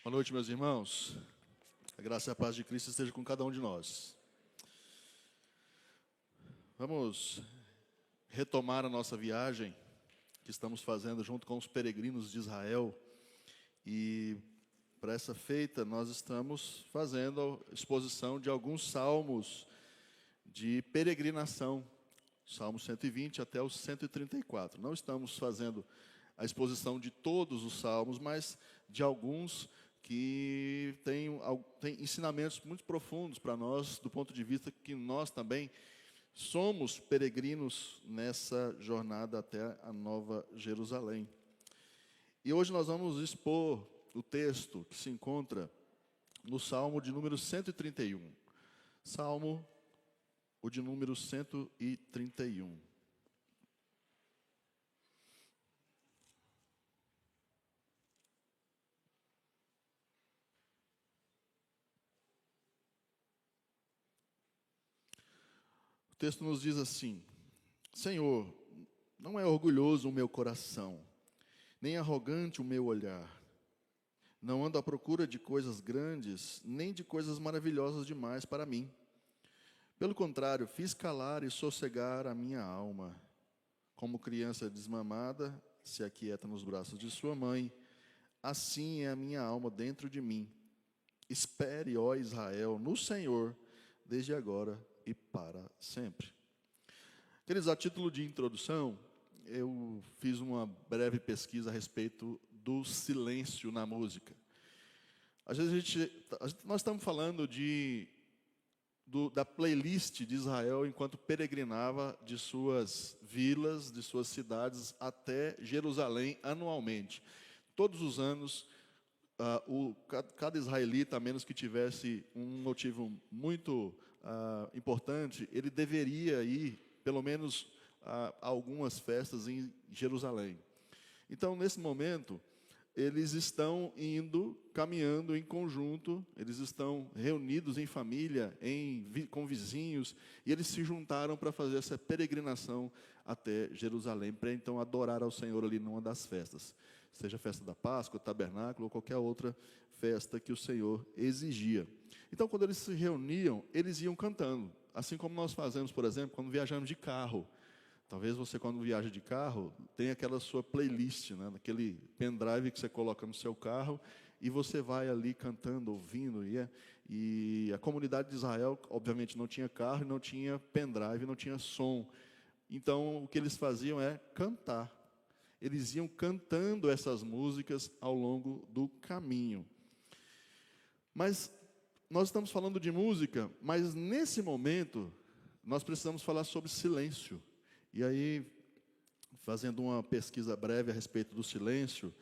Boa noite, meus irmãos. A graça e a paz de Cristo esteja com cada um de nós. Vamos retomar a nossa viagem que estamos fazendo junto com os peregrinos de Israel. E para essa feita, nós estamos fazendo a exposição de alguns salmos de peregrinação, Salmo 120 até o 134. Não estamos fazendo a exposição de todos os salmos, mas de alguns que têm ensinamentos muito profundos para nós, do ponto de vista que nós também somos peregrinos nessa jornada até a Nova Jerusalém. E hoje nós vamos expor o texto que se encontra no Salmo de número 131. Salmo, o de número 131. O texto nos diz assim: Senhor, não é orgulhoso o meu coração, nem arrogante o meu olhar. Não ando à procura de coisas grandes, nem de coisas maravilhosas demais para mim. Pelo contrário, fiz calar e sossegar a minha alma. Como criança desmamada, se aquieta nos braços de sua mãe, assim é a minha alma dentro de mim. Espere, ó Israel, no Senhor, desde agora e para sempre. Queridos, a título de introdução, eu fiz uma breve pesquisa a respeito do silêncio na música. Às vezes nós estamos falando da playlist de Israel enquanto peregrinava de suas vilas, de suas cidades até Jerusalém anualmente. Todos os anos, cada israelita, a menos que tivesse um motivo muito importante, ele deveria ir, pelo menos, a algumas festas em Jerusalém. Então, nesse momento, eles estão caminhando em conjunto, eles estão reunidos em família, com vizinhos, e eles se juntaram para fazer essa peregrinação até Jerusalém, para então adorar ao Senhor ali numa das festas, seja a festa da Páscoa, tabernáculo ou qualquer outra festa que o Senhor exigia. Então, quando eles se reuniam, eles iam cantando, assim como nós fazemos, por exemplo, quando viajamos de carro. Talvez você, quando viaja de carro, tenha aquela sua playlist, né? Aquele pendrive que você coloca no seu carro, e você vai ali cantando, ouvindo. E a comunidade de Israel, obviamente, não tinha carro, não tinha pendrive, não tinha som. Então, o que eles faziam é cantar. Eles iam cantando essas músicas ao longo do caminho. Mas nós estamos falando de música, mas nesse momento, nós precisamos falar sobre silêncio. E aí, fazendo uma pesquisa breve a respeito do silêncio,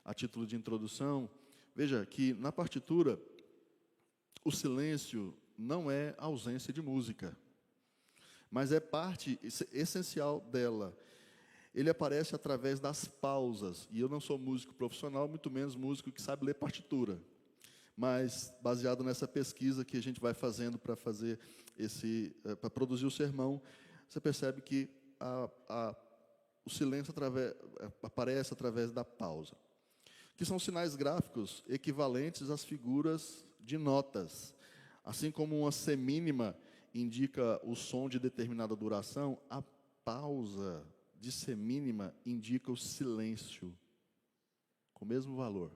a título de introdução, veja que na partitura, o silêncio não é ausência de música, mas é parte essencial dela. Ele aparece através das pausas, e eu não sou músico profissional, muito menos músico que sabe ler partitura. Mas, baseado nessa pesquisa que a gente vai fazendo para para produzir o sermão, você percebe que o silêncio aparece através da pausa, que são sinais gráficos equivalentes às figuras de notas. Assim como uma semínima indica o som de determinada duração, a pausa de semínima indica o silêncio, com o mesmo valor.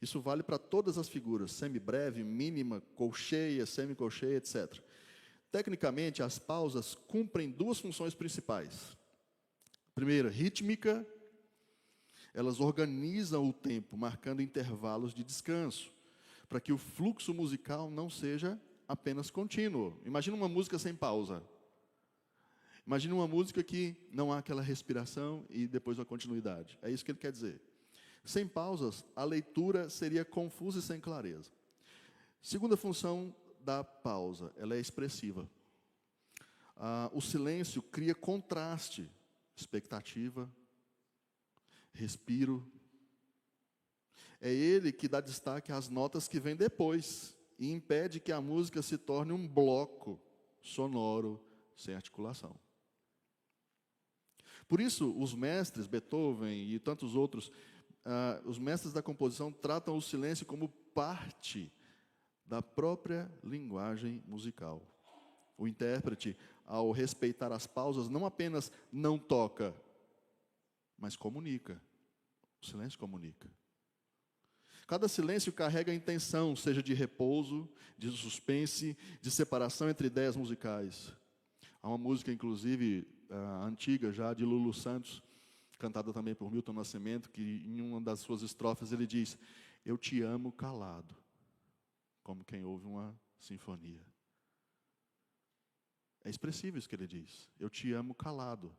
Isso vale para todas as figuras, semibreve, mínima, colcheia, semicolcheia, etc. Tecnicamente, as pausas cumprem duas funções principais. Primeira, rítmica. Elas organizam o tempo, marcando intervalos de descanso, para que o fluxo musical não seja apenas contínuo. Imagina uma música sem pausa. Imagina uma música que não há aquela respiração e depois a continuidade. É isso que ele quer dizer. Sem pausas, a leitura seria confusa e sem clareza. Segunda função da pausa, ela é expressiva. O silêncio cria contraste, expectativa, respiro. É ele que dá destaque às notas que vêm depois e impede que a música se torne um bloco sonoro sem articulação. Por isso, os mestres, Beethoven e tantos outros, os mestres da composição tratam o silêncio como parte da própria linguagem musical. O intérprete, ao respeitar as pausas, não apenas não toca, mas comunica. O silêncio comunica. Cada silêncio carrega a intenção, seja de repouso, de suspense, de separação entre ideias musicais. Há uma música, inclusive, antiga já, de Lulu Santos, cantada também por Milton Nascimento, que em uma das suas estrofes ele diz: eu te amo calado, como quem ouve uma sinfonia. É expressivo isso que ele diz. Eu te amo calado,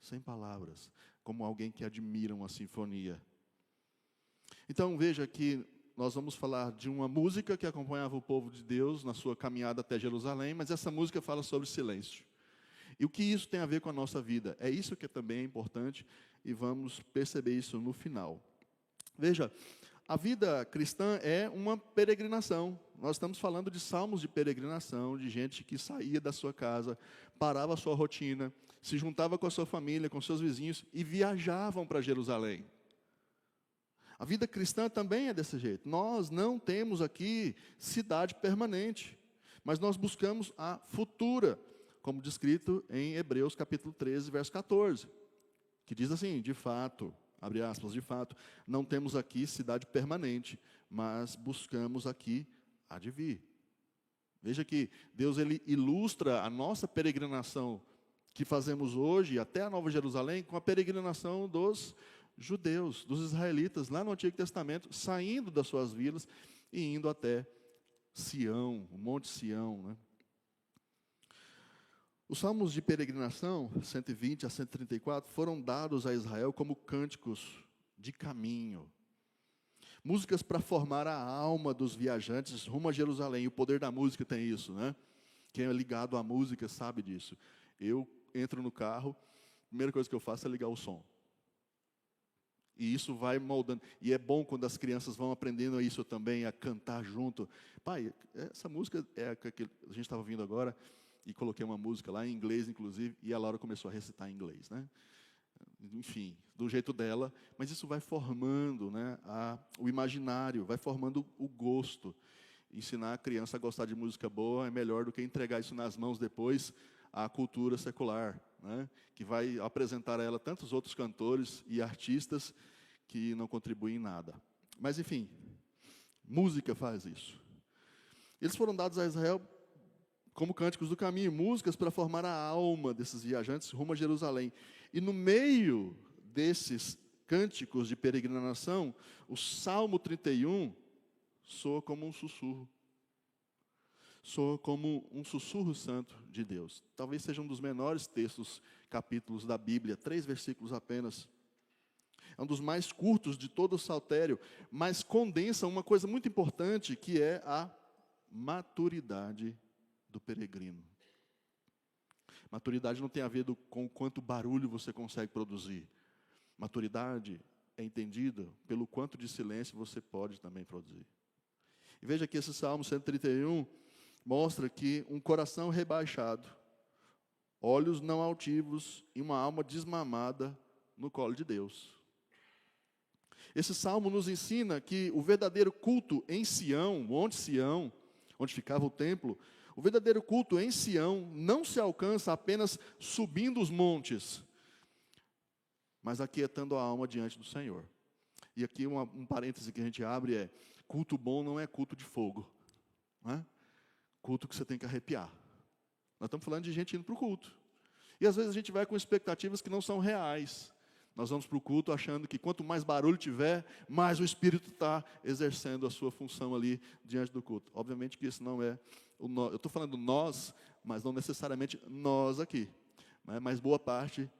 sem palavras, como alguém que admira uma sinfonia. Então veja que nós vamos falar de uma música que acompanhava o povo de Deus na sua caminhada até Jerusalém, mas essa música fala sobre silêncio. E o que isso tem a ver com a nossa vida? É isso que também é importante e vamos perceber isso no final. Veja, a vida cristã é uma peregrinação. Nós estamos falando de salmos de peregrinação, de gente que saía da sua casa, parava a sua rotina, se juntava com a sua família, com seus vizinhos e viajavam para Jerusalém. A vida cristã também é desse jeito. Nós não temos aqui cidade permanente, mas nós buscamos a futura, como descrito em Hebreus capítulo 13, verso 14, que diz assim: de fato, abre aspas, de fato, não temos aqui cidade permanente, mas buscamos aqui a de vir. Veja que Deus ele ilustra a nossa peregrinação que fazemos hoje até a Nova Jerusalém com a peregrinação dos judeus, dos israelitas, lá no Antigo Testamento, saindo das suas vilas e indo até Sião, o Monte Sião, né? Os salmos de peregrinação, 120 a 134, foram dados a Israel como cânticos de caminho. Músicas para formar a alma dos viajantes rumo a Jerusalém. O poder da música tem isso, né? Quem é ligado à música sabe disso. Eu entro no carro, a primeira coisa que eu faço é ligar o som. E isso vai moldando. E é bom quando as crianças vão aprendendo isso também, a cantar junto. Pai, essa música é a que a gente estava ouvindo agora, e coloquei uma música lá em inglês, inclusive, e a Laura começou a recitar em inglês, né? Enfim, do jeito dela, mas isso vai formando, né, o imaginário, vai formando o gosto. Ensinar a criança a gostar de música boa é melhor do que entregar isso nas mãos depois à cultura secular, né, que vai apresentar a ela tantos outros cantores e artistas que não contribuem em nada. Mas, enfim, música faz isso. Eles foram dados a Israel como cânticos do caminho, músicas para formar a alma desses viajantes rumo a Jerusalém. E no meio desses cânticos de peregrinação, o Salmo 31 soa como um sussurro. Soa como um sussurro santo de Deus. Talvez seja um dos menores textos, capítulos da Bíblia, 3 versículos apenas. É um dos mais curtos de todo o saltério, mas condensa uma coisa muito importante, que é a maturidade do peregrino. Maturidade não tem a ver com quanto barulho você consegue produzir. Maturidade é entendida pelo quanto de silêncio você pode também produzir. E veja que esse Salmo 131 mostra que um coração rebaixado, olhos não altivos e uma alma desmamada no colo de Deus. Esse Salmo nos ensina que o verdadeiro culto em Sião, Monte Sião, onde ficava o templo, o verdadeiro culto em Sião não se alcança apenas subindo os montes, mas aquietando a alma diante do Senhor. E aqui um parêntese que a gente abre é: culto bom não é culto de fogo, né? Culto que você tem que arrepiar. Nós estamos falando de gente indo para o culto. E às vezes a gente vai com expectativas que não são reais. Nós vamos para o culto achando que quanto mais barulho tiver, mais o Espírito está exercendo a sua função ali diante do culto. Obviamente que isso não é o nós. Eu estou falando nós, mas não necessariamente nós aqui, né? Mas boa parte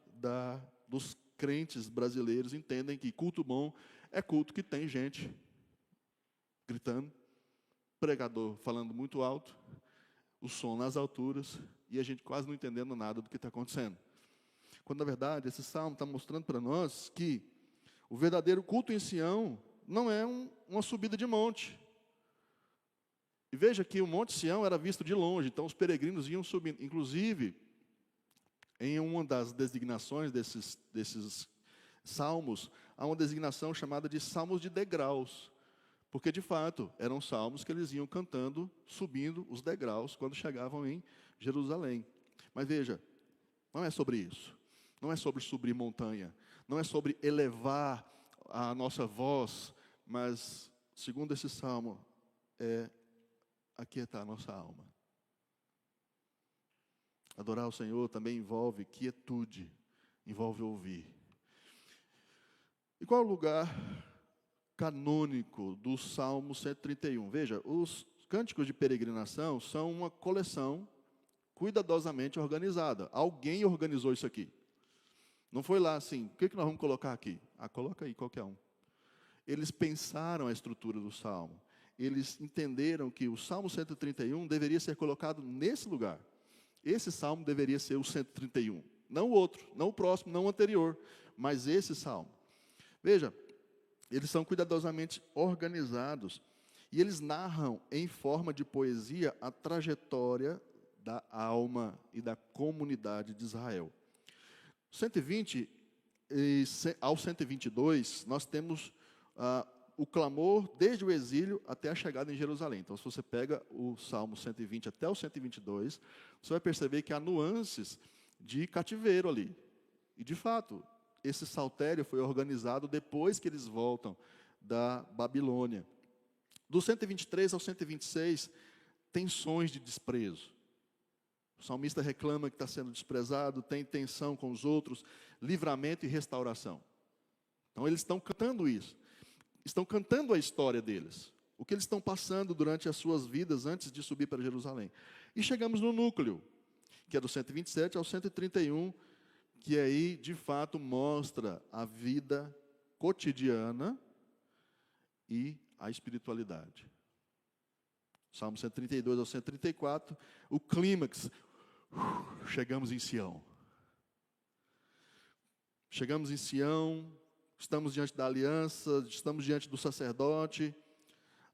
dos crentes brasileiros entendem que culto bom é culto que tem gente gritando, pregador falando muito alto, o som nas alturas, e a gente quase não entendendo nada do que está acontecendo. Quando, na verdade, esse salmo está mostrando para nós que o verdadeiro culto em Sião não é uma subida de monte. E veja que o Monte Sião era visto de longe, então os peregrinos iam subindo. Inclusive, em uma das designações desses Salmos, há uma designação chamada de salmos de degraus, porque, de fato, eram salmos que eles iam cantando, subindo os degraus, quando chegavam em Jerusalém. Mas veja, não é sobre isso. Não é sobre subir montanha. Não é sobre elevar a nossa voz, mas, segundo esse salmo, é aquietar a nossa alma. Adorar o Senhor também envolve quietude, envolve ouvir. E qual é o lugar canônico do Salmo 131? Veja, os cânticos de peregrinação são uma coleção cuidadosamente organizada. Alguém organizou isso aqui. Não foi lá assim, o que nós vamos colocar aqui? Coloca aí qualquer um. Eles pensaram a estrutura do Salmo. Eles entenderam que o Salmo 131 deveria ser colocado nesse lugar. Esse Salmo deveria ser o 131. Não o outro, não o próximo, não o anterior, mas esse Salmo. Veja, eles são cuidadosamente organizados e eles narram em forma de poesia a trajetória da alma e da comunidade de Israel. 120 ao 122, nós temos o clamor desde o exílio até a chegada em Jerusalém. Então, se você pega o Salmo 120 até o 122, você vai perceber que há nuances de cativeiro ali. E, de fato, esse saltério foi organizado depois que eles voltam da Babilônia. Do 123 ao 126, tensões de desprezo. O salmista reclama que está sendo desprezado, tem tensão com os outros, livramento e restauração. Então, eles estão cantando isso. Estão cantando a história deles. O que eles estão passando durante as suas vidas antes de subir para Jerusalém. E chegamos no núcleo, que é do 127 ao 131, que aí, de fato, mostra a vida cotidiana e a espiritualidade. Salmo 132 ao 134, o clímax. Chegamos em Sião. Chegamos em Sião, estamos diante da aliança, estamos diante do sacerdote,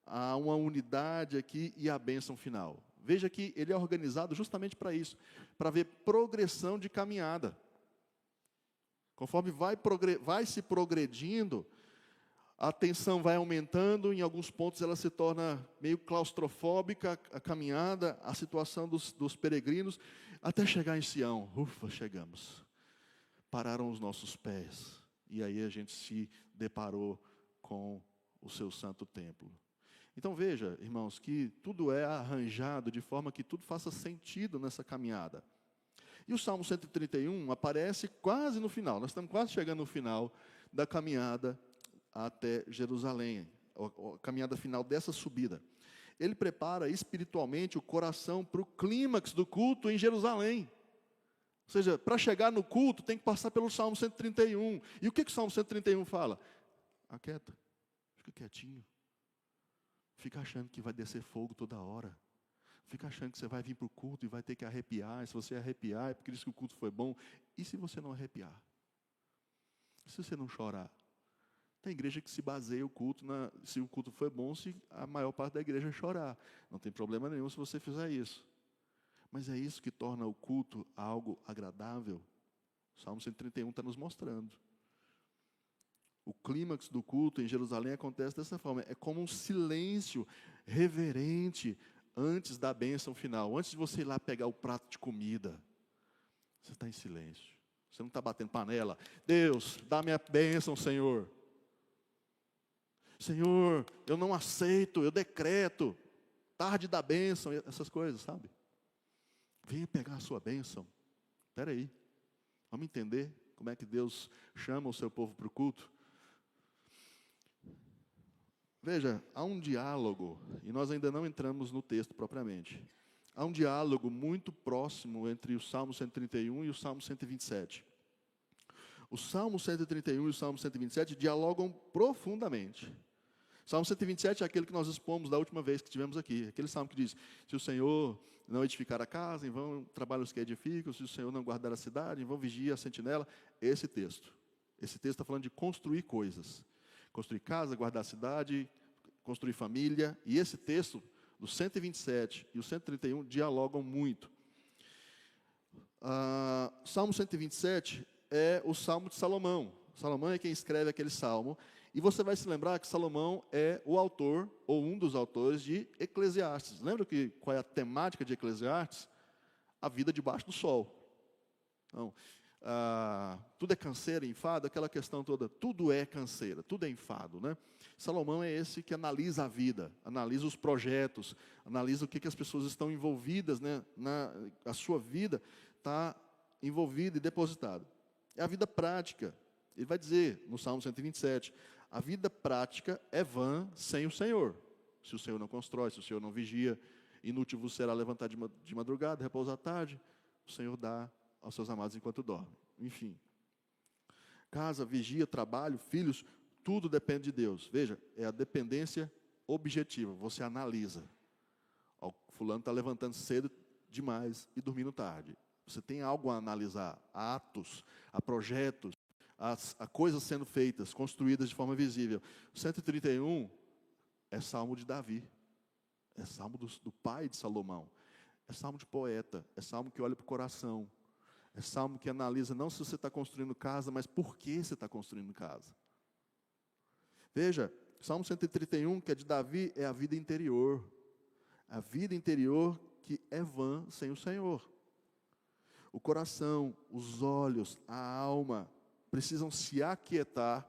há uma unidade aqui e a bênção final. Veja que ele é organizado justamente para isso, para ver progressão de caminhada. Conforme vai se progredindo, a tensão vai aumentando, em alguns pontos ela se torna meio claustrofóbica, a caminhada, a situação dos peregrinos, até chegar em Sião. Ufa, chegamos. Pararam os nossos pés. E aí a gente se deparou com o seu santo templo. Então veja, irmãos, que tudo é arranjado de forma que tudo faça sentido nessa caminhada. E o Salmo 131 aparece quase no final. Nós estamos quase chegando no final da caminhada até Jerusalém, a caminhada final dessa subida. Ele prepara espiritualmente o coração para o clímax do culto em Jerusalém. Ou seja, para chegar no culto tem que passar pelo Salmo 131. E o que o Salmo 131 fala? Aquieta, fica quietinho. Fica achando que vai descer fogo toda hora. Fica achando que você vai vir para o culto e vai ter que arrepiar. E se você arrepiar, é porque diz que o culto foi bom. E se você não arrepiar? E se você não chorar? Tem igreja que se baseia o culto, se o culto foi bom, se a maior parte da igreja chorar. Não tem problema nenhum se você fizer isso. Mas é isso que torna o culto algo agradável. O Salmo 131 está nos mostrando. O clímax do culto em Jerusalém acontece dessa forma. É como um silêncio reverente antes da bênção final. Antes de você ir lá pegar o prato de comida, você está em silêncio. Você não está batendo panela. Deus, dá minha bênção, Senhor. Senhor, eu não aceito, eu decreto. Tarde da bênção, essas coisas, sabe? Venha pegar a sua bênção. Espera aí. Vamos entender como é que Deus chama o seu povo para o culto? Veja, há um diálogo, e nós ainda não entramos no texto propriamente. Há um diálogo muito próximo entre o Salmo 131 e o Salmo 127. O Salmo 131 e o Salmo 127 dialogam profundamente. O Salmo 127 é aquele que nós expomos da última vez que estivemos aqui. Aquele salmo que diz, se o Senhor não edificar a casa, em vão trabalham os que edificam, se o Senhor não guardar a cidade, em vão vigia a sentinela. Esse texto. Esse texto está falando de construir coisas. Construir casa, guardar a cidade, construir família. E esse texto, do 127 e o 131, dialogam muito. Salmo 127 é o Salmo de Salomão. Salomão é quem escreve aquele salmo. E você vai se lembrar que Salomão é o autor, ou um dos autores, de Eclesiastes. Lembra qual é a temática de Eclesiastes? A vida debaixo do sol. Então, tudo é canseira, enfado, aquela questão toda. Tudo é canseira, tudo é enfado, né? Salomão é esse que analisa a vida, analisa os projetos, analisa o que as pessoas estão envolvidas, né? A sua vida está envolvida e depositada. É a vida prática. Ele vai dizer no Salmo 127, a vida prática é vã sem o Senhor. Se o Senhor não constrói, se o Senhor não vigia, inútil vos será levantar de madrugada, repousar à tarde, o Senhor dá aos seus amados enquanto dorme. Enfim. Casa, vigia, trabalho, filhos, tudo depende de Deus. Veja, é a dependência objetiva. Você analisa. O fulano está levantando cedo demais e dormindo tarde. Você tem algo a analisar, a atos, a projetos, a coisas sendo feitas, construídas de forma visível. 131 é salmo de Davi. É salmo do pai de Salomão. É salmo de poeta. É salmo que olha para o coração. É salmo que analisa não se você está construindo casa, mas por que você está construindo casa. Veja, Salmo 131, que é de Davi, é a vida interior. A vida interior que é vã sem o Senhor. O coração, os olhos, a alma precisam se aquietar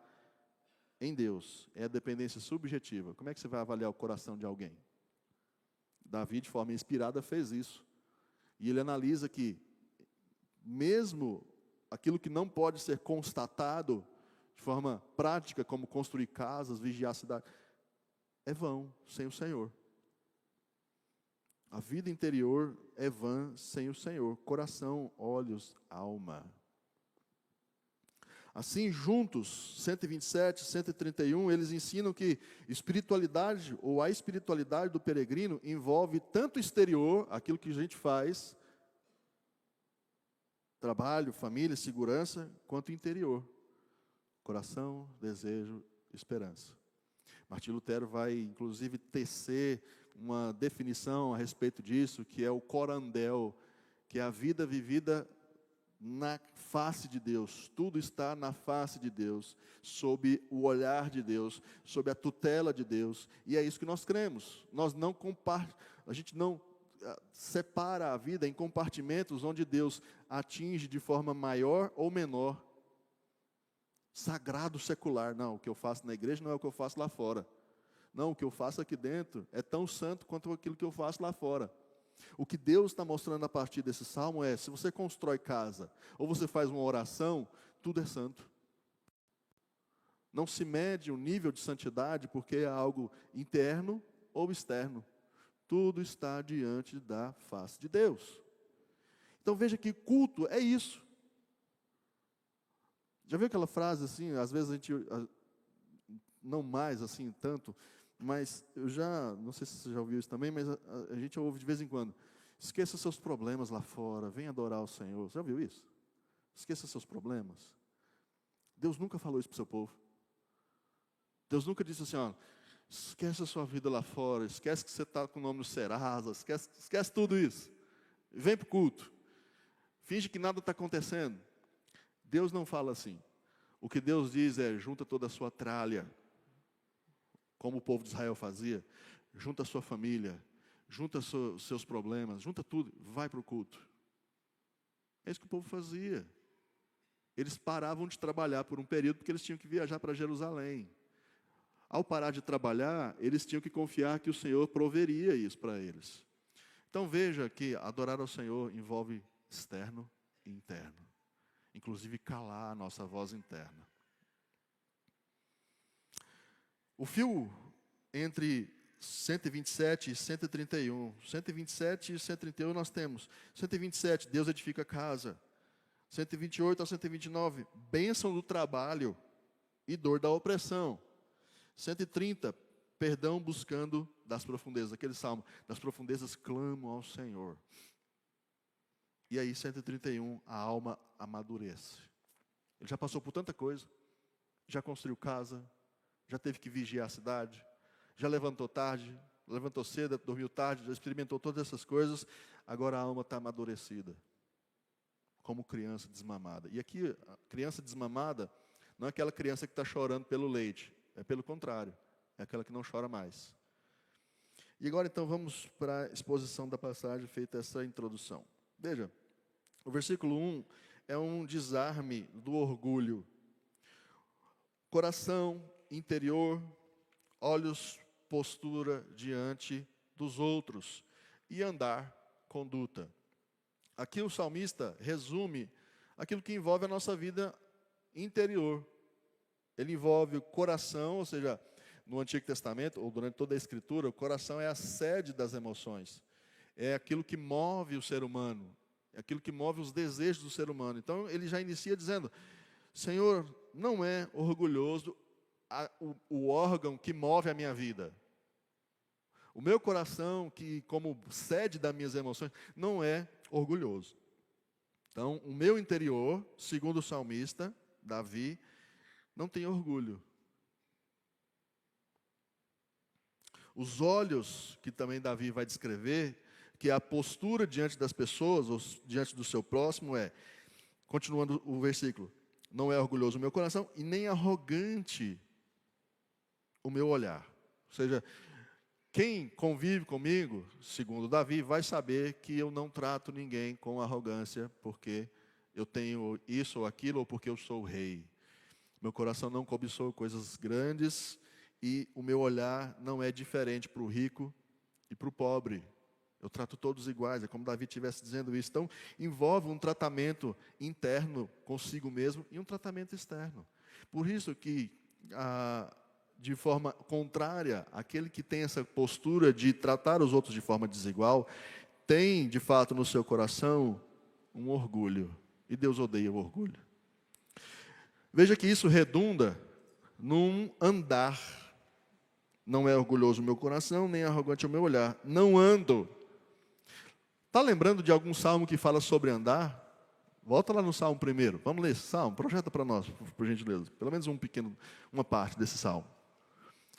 em Deus. É a dependência subjetiva. Como é que você vai avaliar o coração de alguém? Davi, de forma inspirada, fez isso. E ele analisa que, mesmo aquilo que não pode ser constatado de forma prática, como construir casas, vigiar a cidade, é vão sem o Senhor. A vida interior é vã sem o Senhor. Coração, olhos, alma. Assim, juntos, 127, 131, eles ensinam que espiritualidade, ou a espiritualidade do peregrino, envolve tanto o exterior, aquilo que a gente faz, trabalho, família, segurança, quanto o interior. Coração, desejo, esperança. Martim Lutero vai, inclusive, tecer uma definição a respeito disso, que é o corandel, que é a vida vivida na face de Deus. Tudo está na face de Deus, sob o olhar de Deus, sob a tutela de Deus. E é isso que nós cremos. A gente não separa a vida em compartimentos onde Deus atinge de forma maior ou menor. Sagrado, secular. Não, o que eu faço na igreja não é o que eu faço lá fora. Não, o que eu faço aqui dentro é tão santo quanto aquilo que eu faço lá fora. O que Deus está mostrando a partir desse salmo é, se você constrói casa, ou você faz uma oração, tudo é santo. Não se mede o nível de santidade porque é algo interno ou externo. Tudo está diante da face de Deus. Então veja que culto é isso. Já viu aquela frase assim, às vezes a gente, não mais assim tanto, mas eu já, não sei se você já ouviu isso também, mas a gente ouve de vez em quando. Esqueça seus problemas lá fora, venha adorar o Senhor. Você já ouviu isso? Esqueça seus problemas. Deus nunca falou isso para o seu povo. Deus nunca disse assim, ó, esquece a sua vida lá fora, esquece que você está com o nome no Serasa, esquece tudo isso. Vem para o culto. Finge que nada está acontecendo. Deus não fala assim. O que Deus diz é, junta toda a sua tralha, como o povo de Israel fazia, junta a sua família, junta os seus problemas, junta tudo, vai para o culto. É isso que o povo fazia. Eles paravam de trabalhar por um período porque eles tinham que viajar para Jerusalém. Ao parar de trabalhar, eles tinham que confiar que o Senhor proveria isso para eles. Então veja que adorar ao Senhor envolve externo e interno. Inclusive calar a nossa voz interna. O fio entre 127 e 131. 127 e 131 nós temos. 127, Deus edifica a casa. 128 a 129, bênção do trabalho e dor da opressão. 130, perdão buscando das profundezas. Aquele salmo, das profundezas clamo ao Senhor. E aí 131, a alma amadurece. Ele já passou por tanta coisa. Já construiu casa. Já teve que vigiar a cidade. Já levantou tarde. Levantou cedo, dormiu tarde. Já experimentou todas essas coisas. Agora a alma está amadurecida. Como criança desmamada. E aqui, a criança desmamada Não é aquela criança que está chorando pelo leite. É pelo contrário. É aquela que não chora mais. E agora, então, vamos para a exposição da passagem, feita essa introdução. Veja, o versículo 1 é um desarme do orgulho. Coração, interior, olhos, postura diante dos outros. E andar, conduta. Aqui o salmista resume aquilo que envolve a nossa vida interior. Ele envolve o coração, ou seja, no Antigo Testamento, ou durante toda a Escritura, o coração é a sede das emoções. É aquilo que move o ser humano. É aquilo que move os desejos do ser humano. Então, ele já inicia dizendo, Senhor, não é orgulhoso o órgão que move a minha vida. O meu coração, que como sede das minhas emoções, não é orgulhoso. Então, o meu interior, segundo o salmista, Davi, não tem orgulho. Os olhos, que também Davi vai descrever, que a postura diante das pessoas, ou diante do seu próximo continuando o versículo, não é orgulhoso o meu coração e nem arrogante o meu olhar. Ou seja, quem convive comigo, segundo Davi, vai saber que eu não trato ninguém com arrogância, porque eu tenho isso ou aquilo, ou porque eu sou o rei. Meu coração não cobiçou coisas grandes, e o meu olhar não é diferente para o rico e para o pobre. Eu trato todos iguais, é como Davi estivesse dizendo isso. Então, envolve um tratamento interno consigo mesmo e um tratamento externo. Por isso que, de forma contrária, aquele que tem essa postura de tratar os outros de forma desigual, tem, de fato, no seu coração um orgulho. E Deus odeia o orgulho. Veja que isso redunda num andar. Não é orgulhoso o meu coração, nem arrogante o meu olhar. Não ando. Está lembrando de algum salmo que fala sobre andar? Volta lá no salmo primeiro. Vamos ler esse salmo? Projeta para nós, por gentileza. Pelo menos uma parte desse salmo.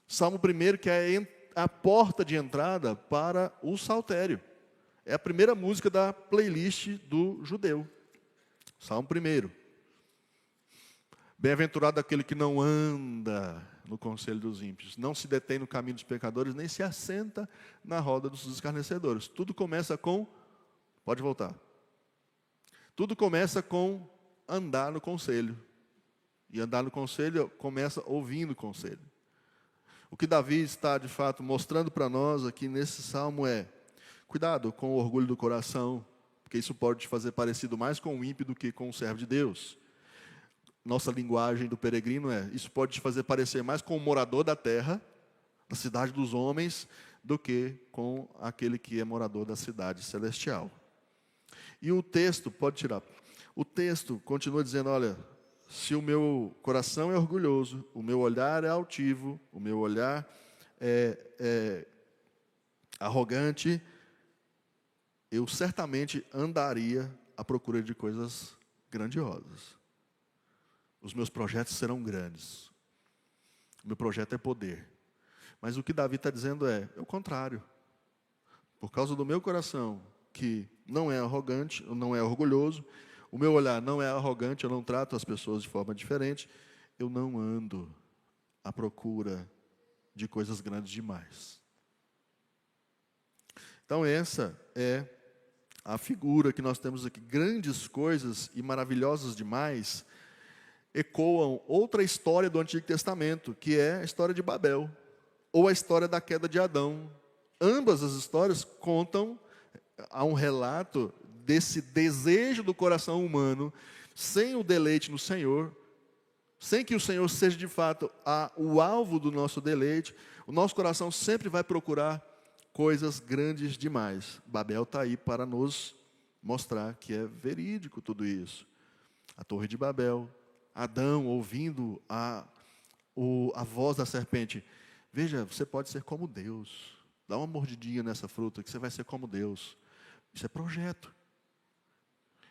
Salmo primeiro, que é a porta de entrada para o saltério. É a primeira música da playlist do judeu. Salmo primeiro. Bem-aventurado aquele que não anda no conselho dos ímpios, não se detém no caminho dos pecadores, nem se assenta na roda dos escarnecedores. Tudo começa com... Pode voltar. Tudo começa com andar no conselho. E andar no conselho começa ouvindo o conselho. O que Davi está, de fato, mostrando para nós aqui nesse salmo é: cuidado com o orgulho do coração, porque isso pode te fazer parecido mais com o ímpio do que com o servo de Deus. Nossa linguagem do peregrino isso pode te fazer parecer mais com o morador da terra, da cidade dos homens, do que com aquele que é morador da cidade celestial. E o texto, pode tirar, o texto continua dizendo, olha, se o meu coração é orgulhoso, o meu olhar é altivo, o meu olhar é arrogante, eu certamente andaria à procura de coisas grandiosas. Os meus projetos serão grandes. O meu projeto é poder. Mas o que Davi está dizendo é o contrário. Por causa do meu coração, que não é arrogante, não é orgulhoso, o meu olhar não é arrogante, eu não trato as pessoas de forma diferente, eu não ando à procura de coisas grandes demais. Então essa é a figura que nós temos aqui. Grandes coisas e maravilhosas demais ecoam outra história do Antigo Testamento, que é a história de Babel, ou a história da queda de Adão. Ambas as histórias contam a um relato desse desejo do coração humano, sem o deleite no Senhor, sem que o Senhor seja de fato o alvo do nosso deleite, o nosso coração sempre vai procurar coisas grandes demais. Babel está aí para nos mostrar que é verídico tudo isso. A Torre de Babel, Adão ouvindo a voz da serpente. Veja, você pode ser como Deus. Dá uma mordidinha nessa fruta que você vai ser como Deus. Isso é projeto.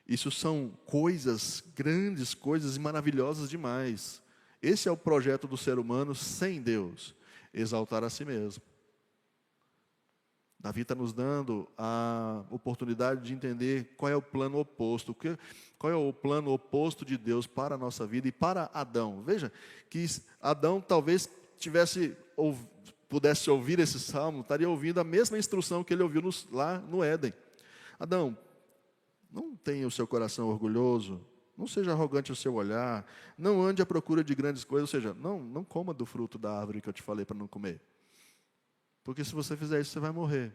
Isso são coisas grandes, coisas maravilhosas demais. Esse é o projeto do ser humano sem Deus. Exaltar a si mesmo. Davi está nos dando a oportunidade de entender qual é o plano oposto, qual é o plano oposto de Deus para a nossa vida e para Adão. Veja que Adão talvez pudesse ouvir esse salmo, estaria ouvindo a mesma instrução que ele ouviu lá no Éden. Adão, não tenha o seu coração orgulhoso, não seja arrogante o seu olhar, não ande à procura de grandes coisas, ou seja, não coma do fruto da árvore que eu te falei para não comer. Porque se você fizer isso, você vai morrer.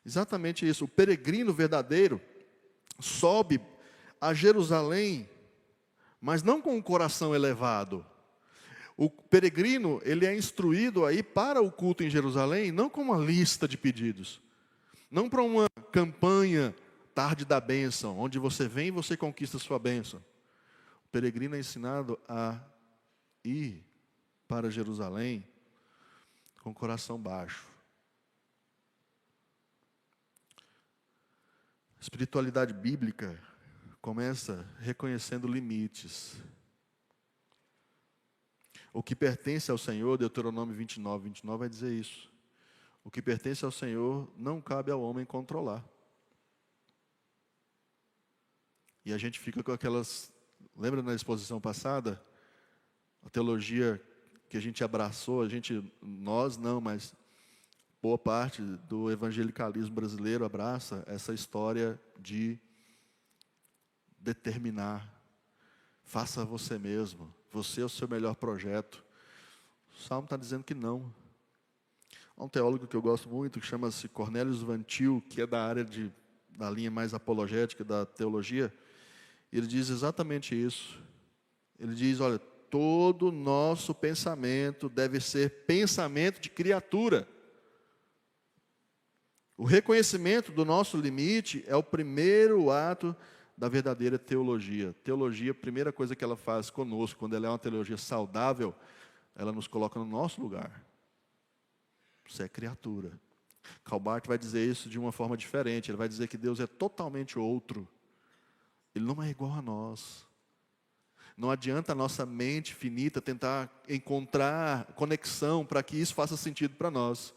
Exatamente isso. O peregrino verdadeiro sobe a Jerusalém, mas não com um coração elevado. O peregrino, ele é instruído a ir para o culto em Jerusalém, não com uma lista de pedidos. Não para uma campanha tarde da bênção, onde você vem e você conquista a sua bênção. O peregrino é ensinado a ir para Jerusalém com o coração baixo. A espiritualidade bíblica começa reconhecendo limites. O que pertence ao Senhor, Deuteronômio 29 vai dizer isso. O que pertence ao Senhor não cabe ao homem controlar. E a gente fica com aquelas... Lembra na exposição passada? A teologia que a gente abraçou, nós não, mas boa parte do evangelicalismo brasileiro abraça essa história de determinar. Faça você mesmo. Você é o seu melhor projeto. O Salmo está dizendo que não. Há um teólogo que eu gosto muito, que chama-se Cornelius Van Til, que é da área da linha mais apologética da teologia. Ele diz exatamente isso. Ele diz, olha, todo nosso pensamento deve ser pensamento de criatura. O reconhecimento do nosso limite é o primeiro ato da verdadeira teologia. Teologia, a primeira coisa que ela faz conosco, quando ela é uma teologia saudável, ela nos coloca no nosso lugar. Você é criatura. Karl Barth vai dizer isso de uma forma diferente. Ele vai dizer que Deus é totalmente outro. Ele não é igual a nós. Não adianta a nossa mente finita tentar encontrar conexão para que isso faça sentido para nós.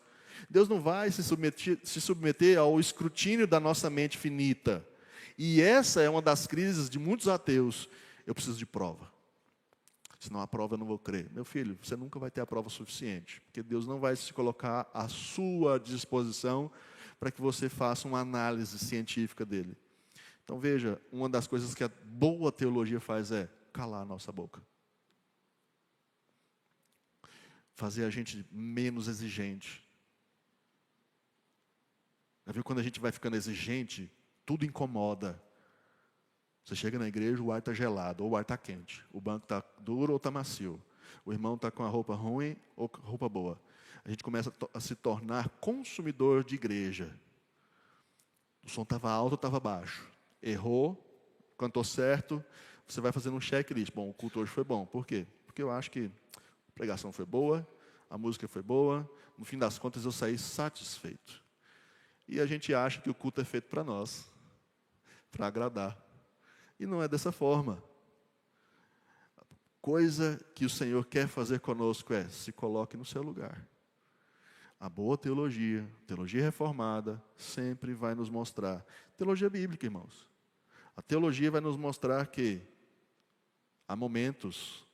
Deus não vai se submeter ao escrutínio da nossa mente finita. E essa é uma das crises de muitos ateus. Eu preciso de prova. Senão a prova eu não vou crer. Meu filho, você nunca vai ter a prova suficiente. Porque Deus não vai se colocar à sua disposição para que você faça uma análise científica dele. Então veja, uma das coisas que a boa teologia faz é calar a nossa boca. Fazer a gente menos exigente. Já viu quando a gente vai ficando exigente, tudo incomoda. Você chega na igreja, o ar está gelado, ou o ar está quente. O banco está duro ou está macio. O irmão está com a roupa ruim ou roupa boa. A gente começa a se tornar consumidor de igreja. O som estava alto ou estava baixo. Errou, cantou certo, você vai fazendo um checklist. Bom, o culto hoje foi bom. Por quê? Porque eu acho que a pregação foi boa, a música foi boa, no fim das contas eu saí satisfeito. E a gente acha que o culto é feito para nós, para agradar. E não é dessa forma. A coisa que o Senhor quer fazer conosco é, se coloque no seu lugar. A boa teologia reformada, sempre vai nos mostrar. Teologia bíblica, irmãos. A teologia vai nos mostrar que há momentos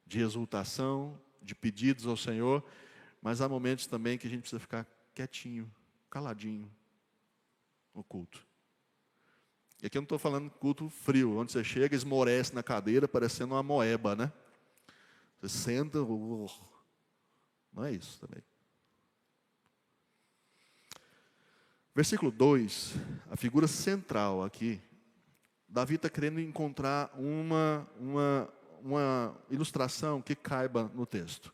de exultação, de pedidos ao Senhor, mas há momentos também que a gente precisa ficar quietinho, caladinho no culto. E aqui eu não estou falando culto frio, onde você chega, esmorece na cadeira, parecendo uma moeba, né? Você senta, não é isso também. Versículo 2, a figura central aqui, Davi está querendo encontrar uma ilustração que caiba no texto.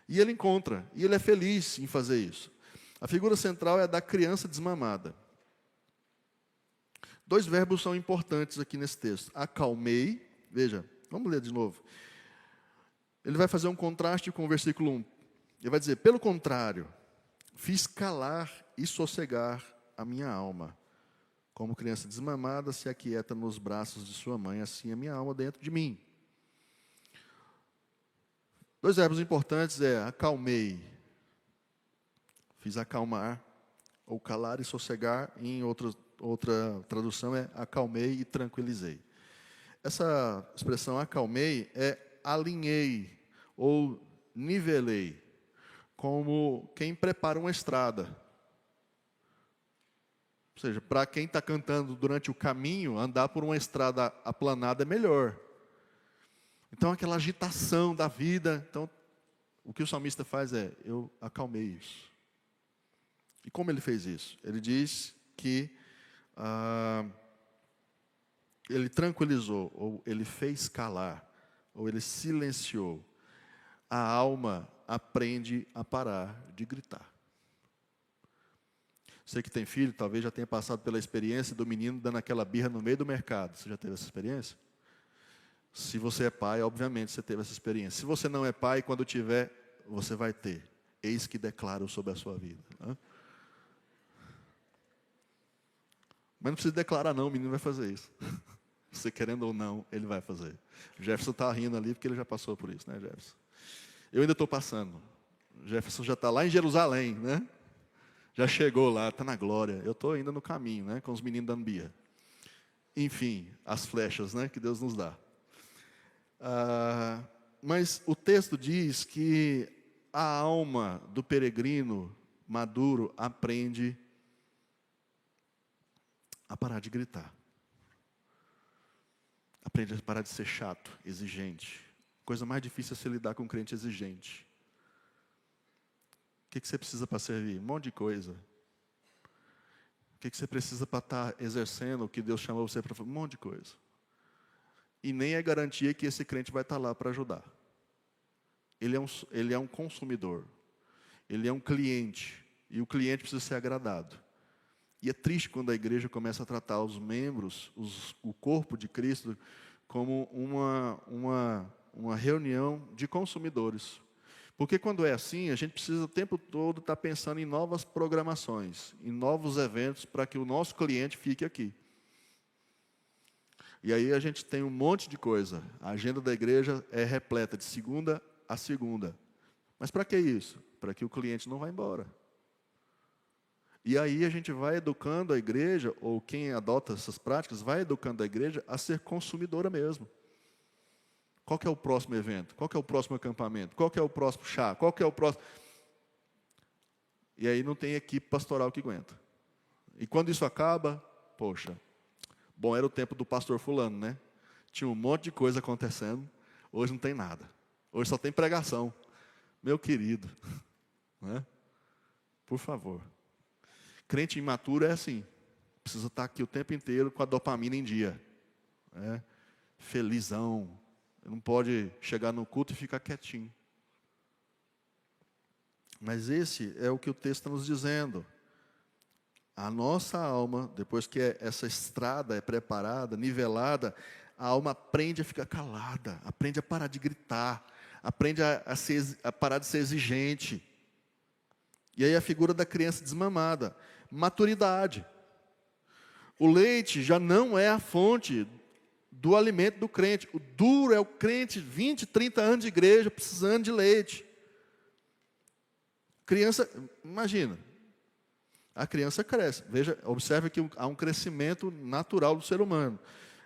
E ele encontra, e ele é feliz em fazer isso. A figura central é a da criança desmamada. Dois verbos são importantes aqui nesse texto. Acalmei, veja, vamos ler de novo. Ele vai fazer um contraste com o versículo 1. Ele vai dizer, pelo contrário, fiz calar e sossegar a minha alma. Como criança desmamada se aquieta nos braços de sua mãe, assim a minha alma dentro de mim. Dois verbos importantes é acalmei. Fiz acalmar, ou calar e sossegar, e em outra tradução é acalmei e tranquilizei. Essa expressão acalmei é alinhei ou nivelei, como quem prepara uma estrada. Ou seja, para quem está cantando durante o caminho, andar por uma estrada aplanada é melhor. Então, aquela agitação da vida. Então, o que o salmista faz é, eu acalmei isso. E como ele fez isso? Ele diz que ele tranquilizou, ou ele fez calar, ou ele silenciou. A alma aprende a parar de gritar. Você que tem filho, talvez já tenha passado pela experiência do menino dando aquela birra no meio do mercado. Você já teve essa experiência? Se você é pai, obviamente você teve essa experiência. Se você não é pai, quando tiver, você vai ter. Eis que declaro sobre a sua vida. Mas não precisa declarar não, o menino vai fazer isso. Você querendo ou não, ele vai fazer. O Jefferson está rindo ali porque ele já passou por isso, né, Jefferson? Eu ainda estou passando. O Jefferson já está lá em Jerusalém, né? Já chegou lá, está na glória. Eu estou ainda no caminho, né? Com os meninos dando birra. Enfim, as flechas, né? Que Deus nos dá. Mas o texto diz que a alma do peregrino maduro aprende a parar de gritar. Aprende a parar de ser chato, exigente. A coisa mais difícil é se lidar com um crente exigente. O que você precisa para servir? Um monte de coisa. O que você precisa para estar exercendo o que Deus chamou você para fazer? Um monte de coisa. E nem é garantia que esse crente vai estar lá para ajudar. Ele é um consumidor. Ele é um cliente. E o cliente precisa ser agradado. E é triste quando a igreja começa a tratar os membros, o corpo de Cristo, como uma reunião de consumidores. Porque quando é assim, a gente precisa o tempo todo estar pensando em novas programações, em novos eventos, para que o nosso cliente fique aqui. E aí a gente tem um monte de coisa. A agenda da igreja é repleta de segunda a segunda. Mas para que isso? Para que o cliente não vá embora. E aí a gente vai educando a igreja, ou quem adota essas práticas, vai educando a igreja a ser consumidora mesmo. Qual que é o próximo evento? Qual que é o próximo acampamento? Qual que é o próximo chá? Qual que é o próximo... E aí não tem equipe pastoral que aguenta. E quando isso acaba, poxa, bom, era o tempo do pastor fulano, né? Tinha um monte de coisa acontecendo, hoje não tem nada. Hoje só tem pregação. Meu querido, né? Por favor. Crente imaturo é assim. Precisa estar aqui o tempo inteiro com a dopamina em dia. Né? Felizão. Não pode chegar no culto e ficar quietinho. Mas esse é o que o texto está nos dizendo. A nossa alma, depois que essa estrada é preparada, nivelada, a alma aprende a ficar calada, aprende a parar de gritar, aprende a parar de ser exigente. E aí a figura da criança desmamada. Maturidade. O leite já não é a fonte do alimento do crente. O duro é o crente, 20, 30 anos de igreja, precisando de leite. Criança, imagina, a criança cresce. Veja, observe que há um crescimento natural do ser humano.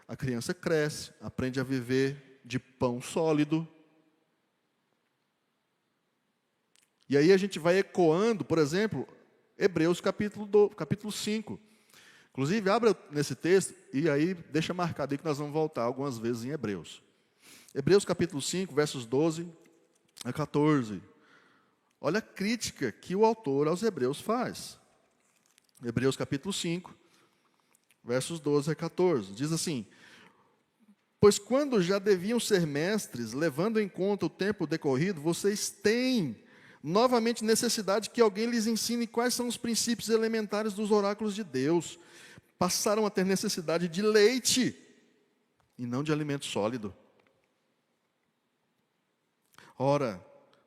A criança cresce, aprende a viver de pão sólido. E aí a gente vai ecoando, por exemplo, Hebreus capítulo 5. Inclusive, abra nesse texto e aí deixa marcado aí que nós vamos voltar algumas vezes em Hebreus. Hebreus capítulo 5, versos 12 a 14. Olha a crítica que o autor aos Hebreus faz. Hebreus capítulo 5, versos 12 a 14. Diz assim: pois quando já deviam ser mestres, levando em conta o tempo decorrido, vocês têm novamente necessidade que alguém lhes ensine quais são os princípios elementares dos oráculos de Deus. Passaram a ter necessidade de leite e não de alimento sólido. Ora,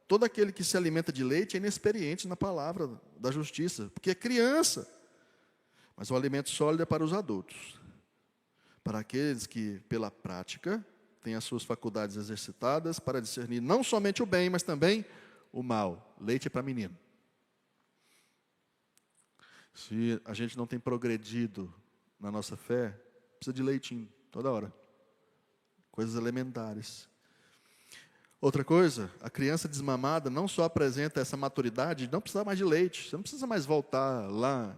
todo aquele que se alimenta de leite é inexperiente na palavra da justiça, porque é criança. Mas o alimento sólido é para os adultos, para aqueles que, pela prática, têm as suas faculdades exercitadas para discernir não somente o bem, mas também o mal. Leite é para menino. Se a gente não tem progredido na nossa fé, precisa de leitinho toda hora. Coisas elementares. Outra coisa, a criança desmamada não só apresenta essa maturidade, não precisa mais de leite. Você não precisa mais voltar lá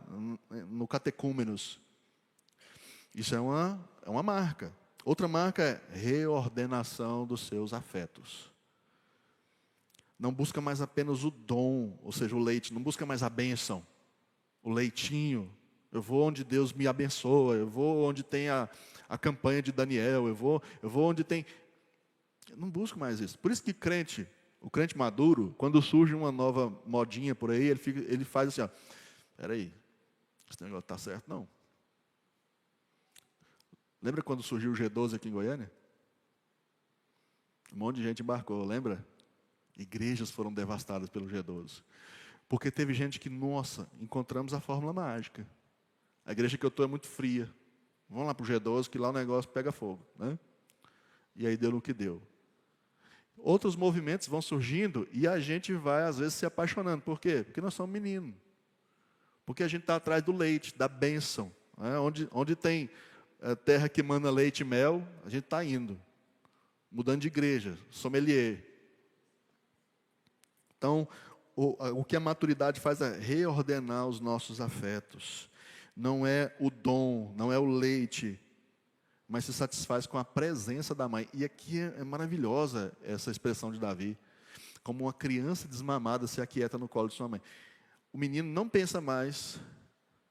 no catecúmenos. Isso é uma marca. Outra marca é reordenação dos seus afetos. Não busca mais apenas o dom, ou seja, o leite. Não busca mais a bênção, o leitinho. Eu vou onde Deus me abençoa. Eu vou onde tem a campanha de Daniel. Eu vou onde tem... Eu não busco mais isso. Por isso que o crente maduro, quando surge uma nova modinha por aí, ele faz assim, ó, peraí, esse negócio está certo? Não. Lembra quando surgiu o G12 aqui em Goiânia? Um monte de gente embarcou, lembra? Igrejas foram devastadas pelo G12. Porque teve gente que, nossa, encontramos a fórmula mágica. A igreja que eu estou é muito fria. Vamos lá para o G12, que lá o negócio pega fogo. Né? E aí deu no que deu. Outros movimentos vão surgindo e a gente vai, às vezes, se apaixonando. Por quê? Porque nós somos meninos. Porque a gente está atrás do leite, da bênção. Né? Onde tem terra que mana leite e mel, a gente está indo. Mudando de igreja, sommelier. Então, o que a maturidade faz é reordenar os nossos afetos. Não é o dom, não é o leite, mas se satisfaz com a presença da mãe. E aqui é maravilhosa essa expressão de Davi. Como uma criança desmamada se aquieta no colo de sua mãe. O menino não pensa mais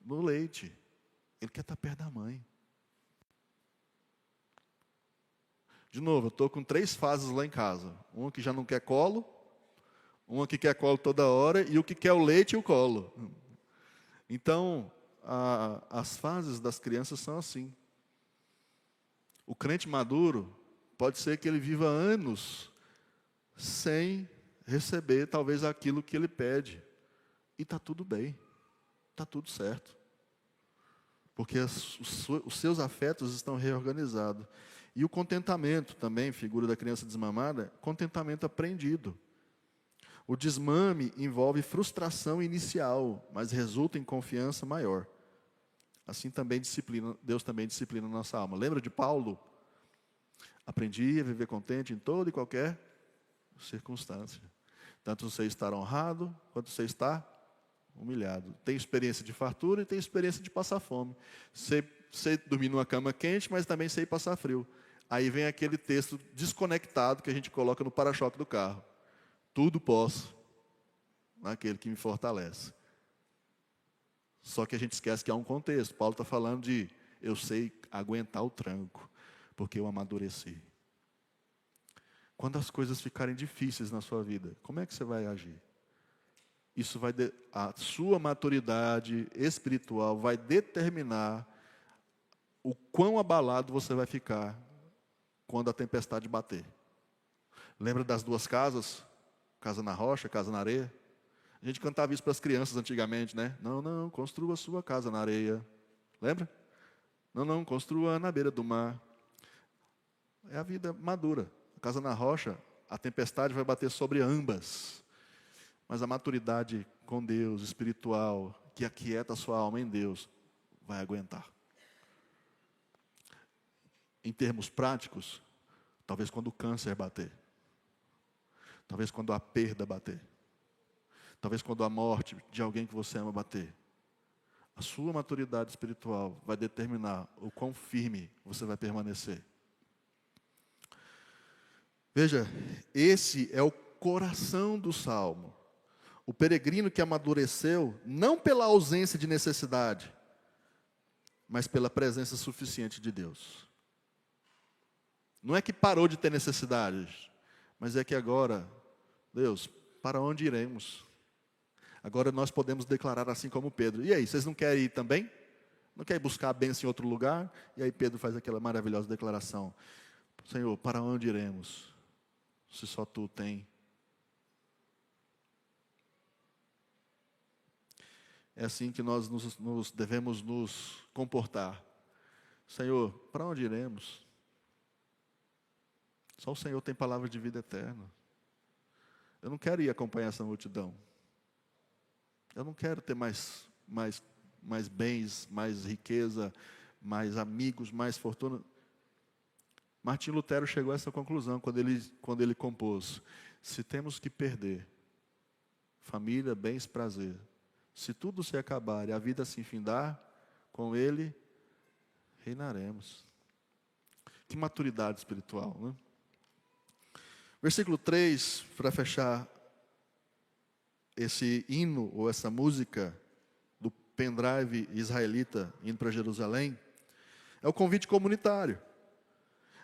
no leite. Ele quer estar perto da mãe. De novo, eu estou com 3 fases lá em casa. Uma que já não quer colo, uma que quer colo toda hora e o que quer o leite e o colo. Então, as fases das crianças são assim. O crente maduro, pode ser que ele viva anos sem receber talvez aquilo que ele pede. E está tudo bem, está tudo certo. Porque os seus afetos estão reorganizados. E o contentamento também, figura da criança desmamada, contentamento aprendido. O desmame envolve frustração inicial, mas resulta em confiança maior. Assim também Deus também disciplina a nossa alma. Lembra de Paulo? Aprendi a viver contente em toda e qualquer circunstância. Tanto você estar honrado, quanto você está humilhado. Tem experiência de fartura e tem experiência de passar fome. Sei dormir numa cama quente, mas também sei passar frio. Aí vem aquele texto desconectado que a gente coloca no para-choque do carro. Tudo posso naquele que me fortalece. Só que a gente esquece que há um contexto. Paulo está falando de eu sei aguentar o tranco, porque eu amadureci. Quando as coisas ficarem difíceis na sua vida, como é que você vai agir? A sua maturidade espiritual vai determinar o quão abalado você vai ficar quando a tempestade bater. Lembra das 2 casas? Casa na rocha, casa na areia? A gente cantava isso para as crianças antigamente, né? Não, construa a sua casa na areia. Lembra? Não, construa na beira do mar. É a vida madura. A casa na rocha, a tempestade vai bater sobre ambas. Mas a maturidade com Deus, espiritual, que aquieta a sua alma em Deus, vai aguentar. Em termos práticos, talvez quando o câncer bater. Talvez quando a perda bater. Talvez quando a morte de alguém que você ama bater. A sua maturidade espiritual vai determinar o quão firme você vai permanecer. Veja, esse é o coração do Salmo. O peregrino que amadureceu, não pela ausência de necessidade, mas pela presença suficiente de Deus. Não é que parou de ter necessidades, mas é que agora, Deus, para onde iremos? Agora nós podemos declarar assim como Pedro. E aí, vocês não querem ir também? Não querem buscar a bênção em outro lugar? E aí Pedro faz aquela maravilhosa declaração. Senhor, para onde iremos? Se só Tu tem. É assim que nós devemos nos comportar. Senhor, para onde iremos? Só o Senhor tem palavra de vida eterna. Eu não quero ir acompanhar essa multidão. Eu não quero ter mais mais bens, mais riqueza, mais amigos, mais fortuna. Martim Lutero chegou a essa conclusão quando ele compôs: se temos que perder família, bens, prazer, se tudo se acabar e a vida se findar, com ele reinaremos. Que maturidade espiritual, né? Versículo 3, para fechar esse hino ou essa música do pendrive israelita indo para Jerusalém, é o convite comunitário.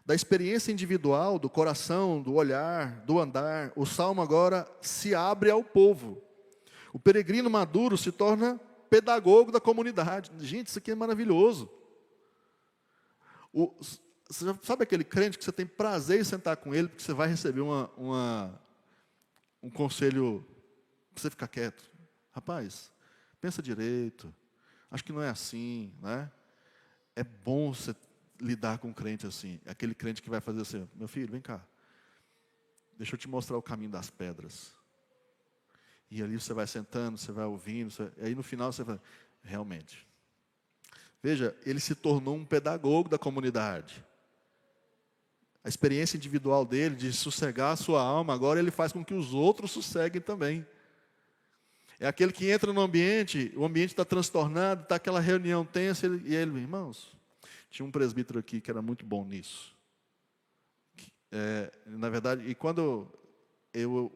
Da experiência individual, do coração, do olhar, do andar, o salmo agora se abre ao povo. O peregrino maduro se torna pedagogo da comunidade. Gente, isso aqui é maravilhoso. Você sabe aquele crente que você tem prazer em sentar com ele, porque você vai receber um conselho para você ficar quieto? Rapaz, pensa direito. Acho que não é assim, né? É bom você lidar com um crente assim. É aquele crente que vai fazer assim: meu filho, vem cá. Deixa eu te mostrar o caminho das pedras. E ali você vai sentando, você vai ouvindo. E aí no final você vai: realmente. Veja, ele se tornou um pedagogo da comunidade. A experiência individual dele de sossegar a sua alma, agora ele faz com que os outros sosseguem também. É aquele que entra no ambiente, o ambiente está transtornado, está aquela reunião tensa, e ele, irmãos, tinha um presbítero aqui que era muito bom nisso. Na verdade, e quando eu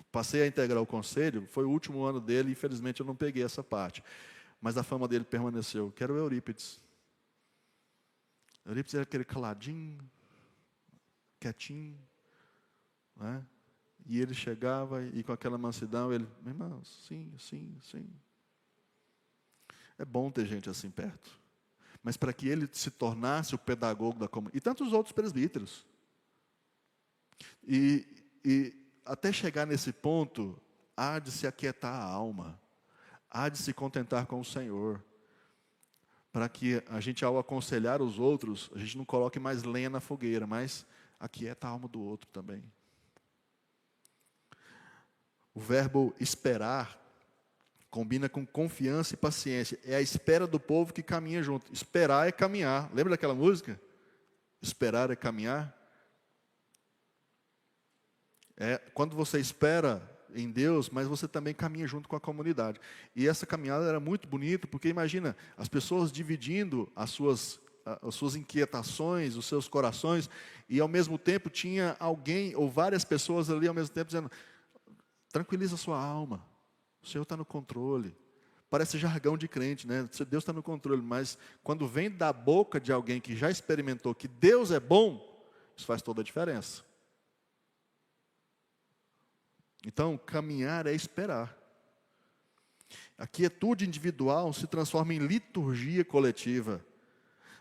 passei a integrar o conselho, foi o último ano dele, e infelizmente eu não peguei essa parte. Mas a fama dele permaneceu, que era o Eurípides. Eurípides era aquele caladinho, quietinho, né? E ele chegava e com aquela mansidão, ele, meu irmão, sim, sim, sim. É bom ter gente assim perto. Mas para que ele se tornasse o pedagogo da comunidade, e tantos outros presbíteros. E até chegar nesse ponto, há de se aquietar a alma, há de se contentar com o Senhor, para que a gente, ao aconselhar os outros, a gente não coloque mais lenha na fogueira, mas aquieta a alma do outro também. O verbo esperar combina com confiança e paciência. É a espera do povo que caminha junto. Esperar é caminhar. Lembra daquela música? Esperar é caminhar. É quando você espera em Deus, mas você também caminha junto com a comunidade. E essa caminhada era muito bonita, porque imagina, as pessoas dividindo as suas inquietações, os seus corações, e ao mesmo tempo tinha alguém, ou várias pessoas ali ao mesmo tempo dizendo: tranquiliza a sua alma, o Senhor está no controle. Parece jargão de crente, né? Deus está no controle, mas quando vem da boca de alguém que já experimentou que Deus é bom, isso faz toda a diferença. Então, caminhar é esperar. A quietude individual se transforma em liturgia coletiva.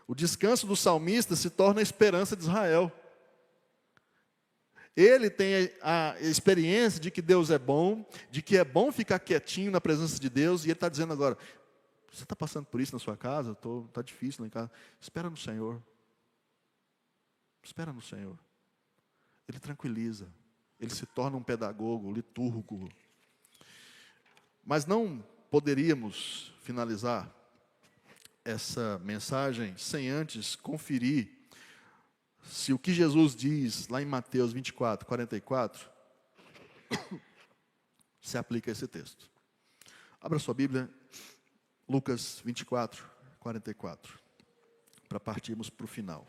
O descanso do salmista se torna a esperança de Israel. Ele tem a experiência de que Deus é bom, de que é bom ficar quietinho na presença de Deus, e ele está dizendo agora: você está passando por isso na sua casa? Está difícil lá em casa. Espera no Senhor. Espera no Senhor. Ele tranquiliza. Ele se torna um pedagogo, litúrgico. Mas não poderíamos finalizar essa mensagem sem antes conferir se o que Jesus diz lá em Mateus 24, 44, se aplica a esse texto. Abra sua Bíblia, Lucas 24, 44, para partirmos para o final.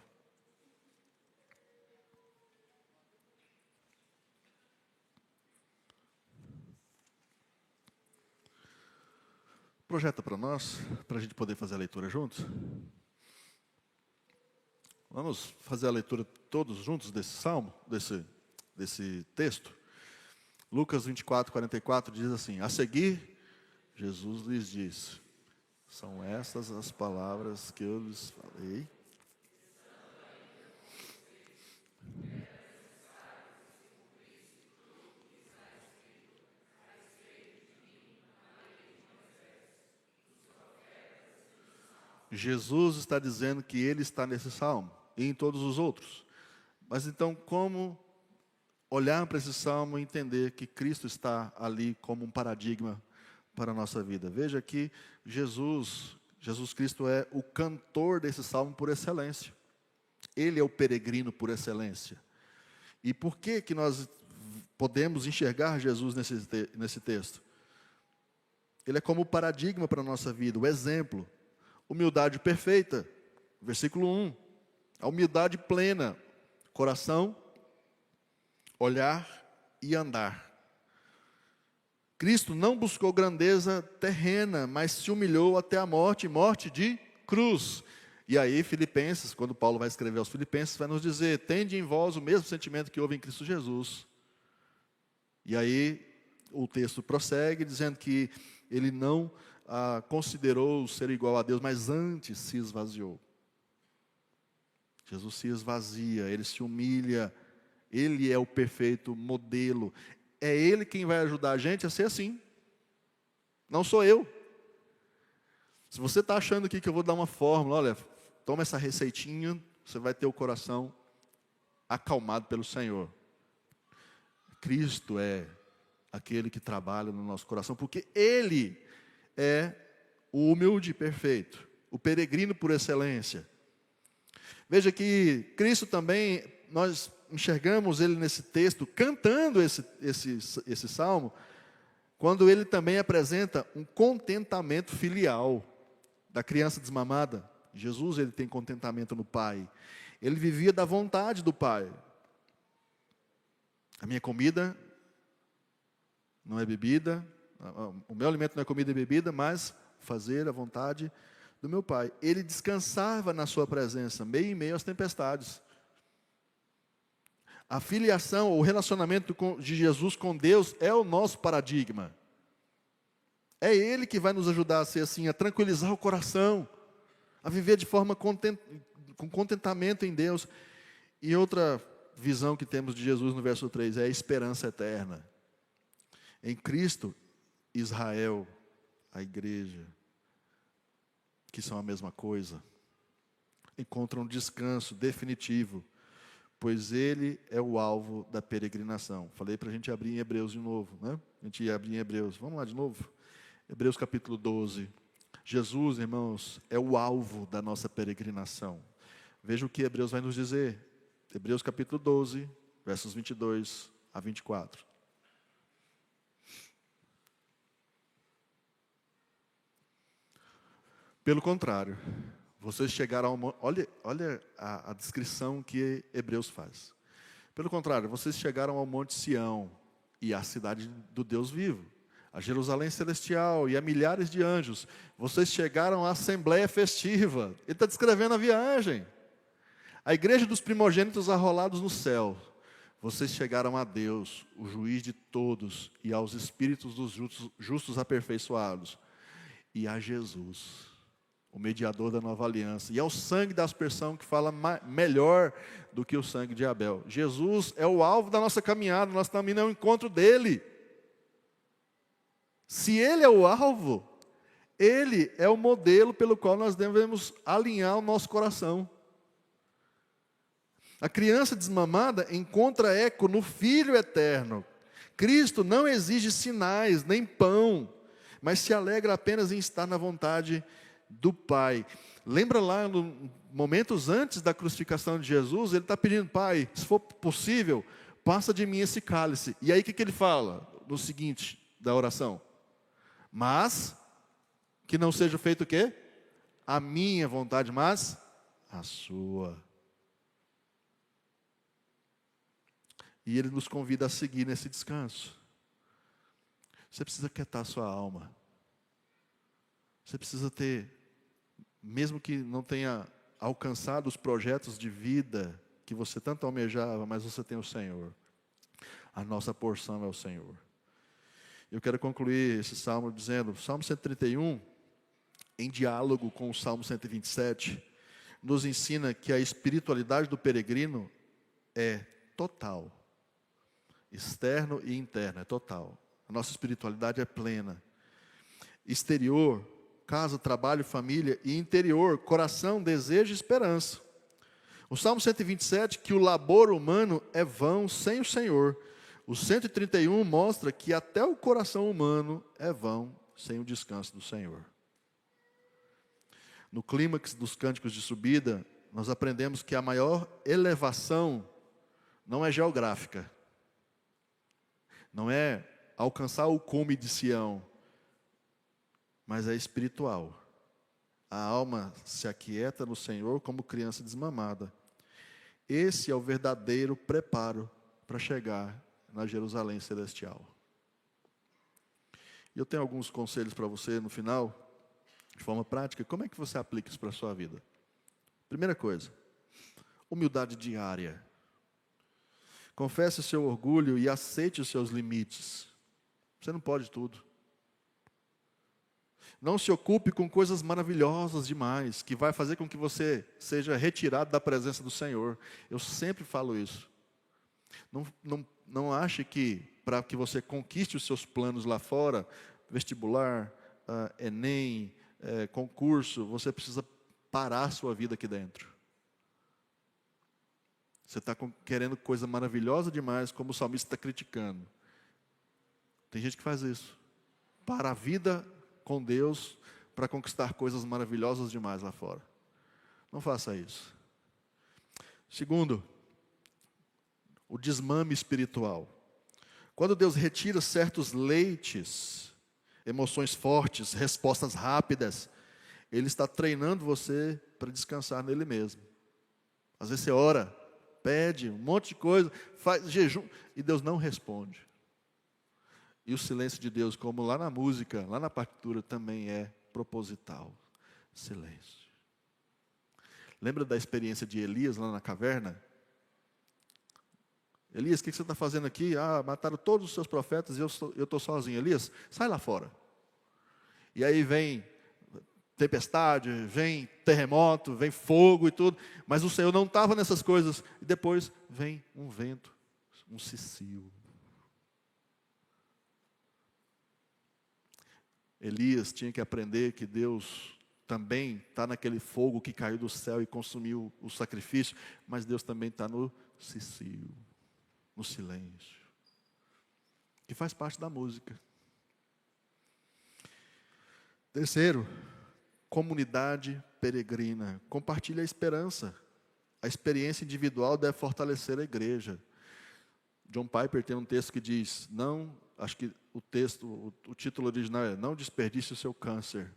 Projeta para nós, para a gente poder fazer a leitura juntos. Vamos fazer a leitura todos juntos desse salmo, desse texto. Lucas 24, 44 diz assim: a seguir, Jesus lhes disse: são estas as palavras que eu lhes falei. Jesus está dizendo que ele está nesse salmo e em todos os outros. Mas então, como olhar para esse salmo e entender que Cristo está ali como um paradigma para a nossa vida. Veja que Jesus Cristo é o cantor desse salmo por excelência. Ele é o peregrino por excelência. E por que nós podemos enxergar Jesus nesse texto? Ele é como o paradigma para a nossa vida, o exemplo. Humildade perfeita, versículo 1. A humildade plena, coração, olhar e andar. Cristo não buscou grandeza terrena, mas se humilhou até a morte, morte de cruz. E aí, Filipenses, quando Paulo vai escrever aos Filipenses, vai nos dizer: tende em vós o mesmo sentimento que houve em Cristo Jesus. E aí, o texto prossegue, dizendo que ele não considerou ser igual a Deus, mas antes se esvaziou. Jesus se esvazia, ele se humilha, ele é o perfeito modelo. É ele quem vai ajudar a gente a ser assim. Não sou eu. Se você está achando aqui que eu vou dar uma fórmula, olha, toma essa receitinha, você vai ter o coração acalmado pelo Senhor. Cristo é aquele que trabalha no nosso coração, porque Ele é o humilde perfeito, o peregrino por excelência. Veja que Cristo também, nós enxergamos Ele nesse texto, cantando esse salmo, quando Ele também apresenta um contentamento filial da criança desmamada. Jesus, Ele tem contentamento no Pai. Ele vivia da vontade do Pai. A minha comida não é bebida, o meu alimento não é comida e bebida, mas fazer a vontade do meu Pai. Ele descansava na sua presença, meio em meio às tempestades. A filiação, o relacionamento de Jesus com Deus é o nosso paradigma. É Ele que vai nos ajudar a ser assim, a tranquilizar o coração, a viver de forma com contentamento em Deus. E outra visão que temos de Jesus no verso 3 é a esperança eterna. Em Cristo, Israel, a igreja, que são a mesma coisa, encontram um descanso definitivo, pois Ele é o alvo da peregrinação. Falei para a gente abrir em Hebreus de novo, né? A gente ia abrir em Hebreus. Vamos lá de novo? Hebreus capítulo 12. Jesus, irmãos, é o alvo da nossa peregrinação. Veja o que Hebreus vai nos dizer. Hebreus capítulo 12, versos 22 a 24. Pelo contrário, vocês chegaram ao monte... Olha a descrição que Hebreus faz. Pelo contrário, vocês chegaram ao monte Sião e à cidade do Deus vivo, a Jerusalém celestial e a milhares de anjos. Vocês chegaram à assembleia festiva. Ele está descrevendo a viagem. A igreja dos primogênitos arrolados no céu. Vocês chegaram a Deus, o juiz de todos, e aos espíritos dos justos aperfeiçoados, e a Jesus, o mediador da nova aliança, e ao sangue da aspersão que fala melhor do que o sangue de Abel. Jesus é o alvo da nossa caminhada, nós também é o encontro dele. Se ele é o alvo, ele é o modelo pelo qual nós devemos alinhar o nosso coração. A criança desmamada encontra eco no Filho eterno. Cristo não exige sinais, nem pão, mas se alegra apenas em estar na vontade do Pai. Lembra lá, momentos antes da crucificação de Jesus, ele está pedindo: Pai, se for possível, passa de mim esse cálice. E aí o que ele fala? No seguinte da oração: mas que não seja feito o quê? A minha vontade, mas a sua. E ele nos convida a seguir nesse descanso. Você precisa quietar a sua alma. Você precisa ter, mesmo que não tenha alcançado os projetos de vida que você tanto almejava, mas você tem o Senhor. A nossa porção é o Senhor. Eu quero concluir esse salmo dizendo, Salmo 131, em diálogo com o Salmo 127, nos ensina que a espiritualidade do peregrino é total. Externo e interno, é total. A nossa espiritualidade é plena. Exterior, casa, trabalho, família, e interior, coração, desejo e esperança. O Salmo 127, que o labor humano é vão sem o Senhor. O 131 mostra que até o coração humano é vão sem o descanso do Senhor. No clímax dos cânticos de subida, nós aprendemos que a maior elevação não é geográfica, não é alcançar o cume de Sião, mas é espiritual. A alma se aquieta no Senhor como criança desmamada. Esse é o verdadeiro preparo para chegar na Jerusalém celestial. E eu tenho alguns conselhos para você no final, de forma prática. Como é que você aplica isso para a sua vida? Primeira coisa, humildade diária. Confesse o seu orgulho e aceite os seus limites. Você não pode tudo. Não se ocupe com coisas maravilhosas demais, que vai fazer com que você seja retirado da presença do Senhor. Eu sempre falo isso. Não ache que, para que você conquiste os seus planos lá fora, vestibular, Enem, concurso, você precisa parar a sua vida aqui dentro. Você está querendo coisa maravilhosa demais, como o salmista está criticando. Tem gente que faz isso. Para a vida com Deus, para conquistar coisas maravilhosas demais lá fora. Não faça isso. Segundo, o desmame espiritual. Quando Deus retira certos leites, emoções fortes, respostas rápidas, Ele está treinando você para descansar nele mesmo. Às vezes você ora, pede um monte de coisa, faz jejum, e Deus não responde. E o silêncio de Deus, como lá na música, lá na partitura, também é proposital. Silêncio. Lembra da experiência de Elias lá na caverna? Elias, o que você está fazendo aqui? Mataram todos os seus profetas e eu estou sozinho. Elias, sai lá fora. E aí vem tempestade, vem terremoto, vem fogo e tudo. Mas o Senhor não estava nessas coisas. E depois vem um vento, um cicio. Elias tinha que aprender que Deus também está naquele fogo que caiu do céu e consumiu o sacrifício, mas Deus também está no cicio, no silêncio, que faz parte da música. Terceiro, comunidade peregrina. Compartilhe a esperança. A experiência individual deve fortalecer a igreja. John Piper tem um texto que diz, acho que o título original é Não Desperdice o Seu Câncer.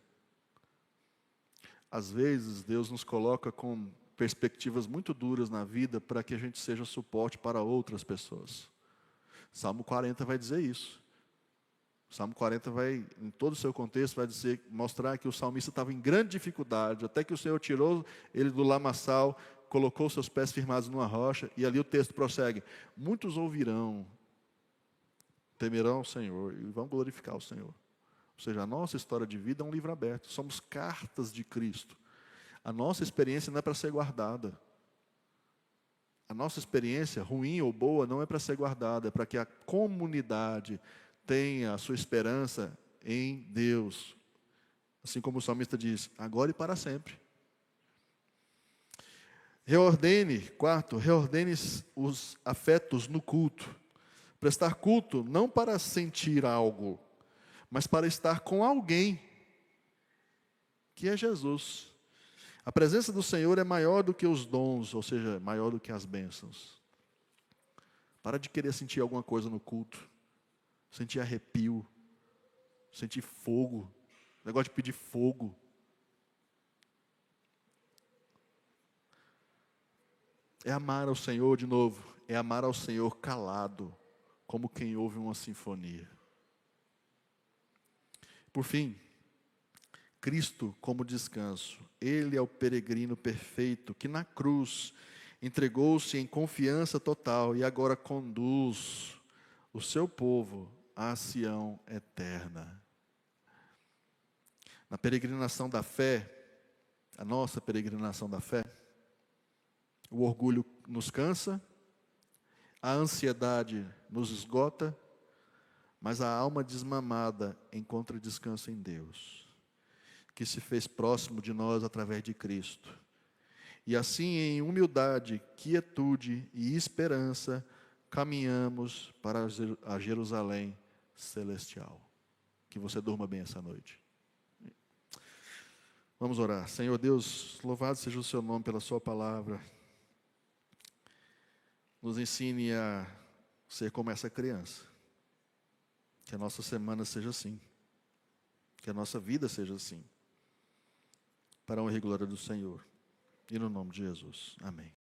Às vezes, Deus nos coloca com perspectivas muito duras na vida para que a gente seja suporte para outras pessoas. Salmo 40 vai dizer isso. O Salmo 40 vai, em todo o seu contexto, vai mostrar que o salmista estava em grande dificuldade, até que o Senhor tirou ele do lamaçal, colocou seus pés firmados numa rocha, e ali o texto prossegue. Muitos ouvirão, temerão ao Senhor e vão glorificar o Senhor. Ou seja, a nossa história de vida é um livro aberto. Somos cartas de Cristo. A nossa experiência não é para ser guardada. A nossa experiência, ruim ou boa, não é para ser guardada. É para que a comunidade tenha a sua esperança em Deus. Assim como o salmista diz, agora e para sempre. Quarto, reordene os afetos no culto. Prestar culto não para sentir algo, mas para estar com alguém, que é Jesus. A presença do Senhor é maior do que os dons, ou seja, maior do que as bênçãos. Para de querer sentir alguma coisa no culto, sentir arrepio, sentir fogo, negócio de pedir fogo. É amar ao Senhor, de novo, é amar ao Senhor calado, como quem ouve uma sinfonia. Por fim, Cristo como descanso. Ele é o peregrino perfeito que na cruz entregou-se em confiança total e agora conduz o seu povo à Sião eterna. Na peregrinação da fé, a nossa peregrinação da fé, o orgulho nos cansa, a ansiedade nos esgota, mas a alma desmamada encontra descanso em Deus, que se fez próximo de nós através de Cristo. E assim, em humildade, quietude e esperança, caminhamos para a Jerusalém celestial. Que você durma bem essa noite. Vamos orar. Senhor Deus, louvado seja o seu nome pela sua palavra. Nos ensine a ser como essa criança. Que a nossa semana seja assim. Que a nossa vida seja assim. Para a honra e glória do Senhor. E no nome de Jesus. Amém.